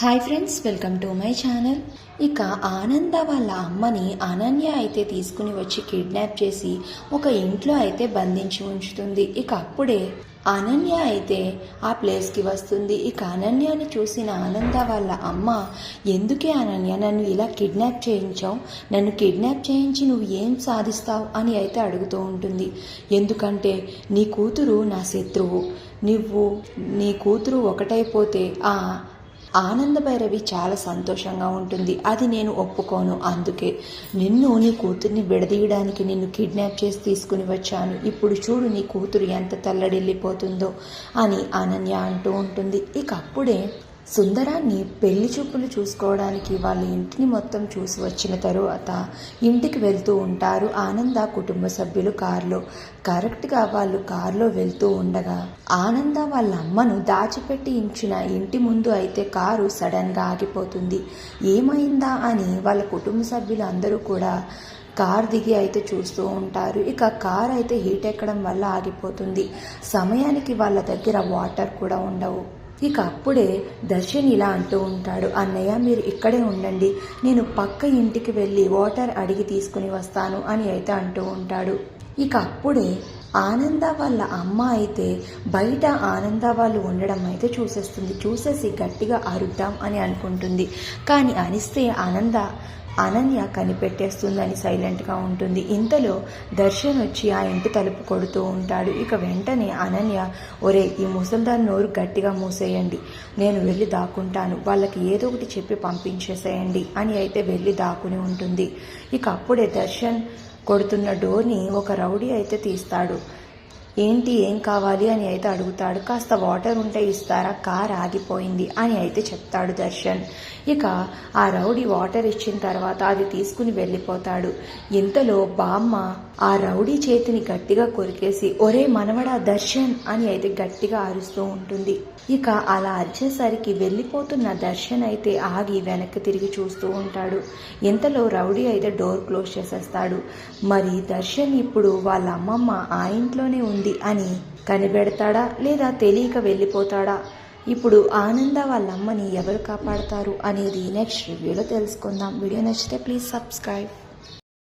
Hi friends, welcome to my channel. ఇక ఆనంద వాళ్ళ అమ్మని అనన్య అయితే తీసుకుని వచ్చి కిడ్నాప్ చేసి ఒక ఇంట్లో అయితే బంధించి ఉంచుతుంది. ఇక అప్పుడే అనన్య అయితే ఆ ప్లేస్కి వస్తుంది. ఇక అనన్యని చూసిన ఆనంద వాళ్ళ అమ్మ, ఎందుకే అనన్య నన్ను ఇలా కిడ్నాప్ చేయించావు, నన్ను కిడ్నాప్ చేయించి నువ్వు ఏం సాధిస్తావు అని అయితే అడుగుతూ ఉంటుంది. ఎందుకంటే నీ కూతురు నా శత్రువు, నీ కూతురు ఒకటైపోతే ఆనంద భైరవి చాలా సంతోషంగా ఉంటుంది. అది నేను ఒప్పుకోను. అందుకే నీ కూతుర్ని విడదీయడానికి నిన్ను కిడ్నాప్ చేసి తీసుకుని వచ్చాను. ఇప్పుడు చూడు నీ కూతురు ఎంత తల్లడిల్లిపోతుందో అని అనన్య అంటూ ఉంటుంది. ఇక అప్పుడే సుందరాన్ని పెళ్లి చూపులు చూసుకోవడానికి వాళ్ళ ఇంటిని మొత్తం చూసి వచ్చిన తరువాత ఇంటికి వెళ్తూ ఉంటారు ఆనంద కుటుంబ సభ్యులు కారులో. కరెక్ట్గా వాళ్ళు కారులో వెళ్తూ ఉండగా ఆనంద వాళ్ళ అమ్మను దాచిపెట్టి ఉంచిన ఇంటి ముందు అయితే కారు సడన్గా ఆగిపోతుంది. ఏమైందా అని వాళ్ళ కుటుంబ సభ్యులు అందరూ కూడా కార్ దిగి అయితే చూస్తూ ఉంటారు. ఇక కార్ అయితే హీట్ ఎక్కడం వల్ల ఆగిపోతుంది. సమయానికి వాళ్ళ దగ్గర వాటర్ కూడా ఉండవు. ఇక అప్పుడే దర్శన్ ఇలా అంటూ ఉంటాడు, అన్నయ్య మీరు ఇక్కడే ఉండండి, నేను పక్క ఇంటికి వెళ్ళి వాటర్ అడిగి తీసుకుని వస్తాను అని అయితే అంటూ ఉంటాడు. ఇక అప్పుడే ఆనంద వాళ్ళ అమ్మ అయితే బయట ఆనంద వాళ్ళు ఉండడం అయితే చూసేసి గట్టిగా అరుద్దాం అని అనుకుంటుంది. కానీ అనిస్తే అనన్య కనిపెట్టేస్తుందని సైలెంట్గా ఉంటుంది. ఇంతలో దర్శన్ వచ్చి ఆ ఇంటి తలుపు కొడుతూ ఉంటాడు. ఇక వెంటనే అనన్య, ఒరే ఈ ముసల్దాన్ నోరు గట్టిగా మూసేయండి, నేను వెళ్ళి దాక్కుంటాను, వాళ్ళకి ఏదో ఒకటి చెప్పి పంపించేసేయండి అని అయితే వెళ్ళి దాక్కుని ఉంటుంది. ఇక అప్పుడే దర్శన్ కొడుతున్న డోర్ని ఒక రౌడీ అయితే తీస్తాడు. ఏంటి ఏం కావాలి అని అయితే అడుగుతాడు. కాస్త వాటర్ ఉంటే ఇస్తారా, కార్ ఆగిపోయింది అని అయితే చెప్తాడు దర్శన్. ఇక ఆ రౌడీ వాటర్ ఇచ్చిన తర్వాత అది తీసుకుని వెళ్ళిపోతాడు. ఇంతలో బామ్మ ఆ రౌడీ చేతిని గట్టిగా కొరికేసి, ఒరే మనవడా దర్శన్ అని అయితే గట్టిగా అరుస్తూ ఉంటుంది. ఇక అలా అరిచేసరికి వెళ్ళిపోతున్న దర్శన్ అయితే ఆగి వెనక్కి తిరిగి చూస్తూ ఉంటాడు. ఇంతలో రౌడీ అయితే డోర్ క్లోజ్ చేసేస్తాడు. మరి దర్శన్ ఇప్పుడు వాళ్ళ అమ్మమ్మ ఆ ఇంట్లోనే ఉంది అని కనిపెడతాడా లేదా తెలియక వెళ్ళిపోతాడా? ఇప్పుడు ఆనంద వాళ్ళ అమ్మని ఎవరు కాపాడతారు అనేది నెక్స్ట్ రివ్యూలో తెలుసుకుందాం. వీడియో నచ్చితే ప్లీజ్ సబ్స్క్రైబ్.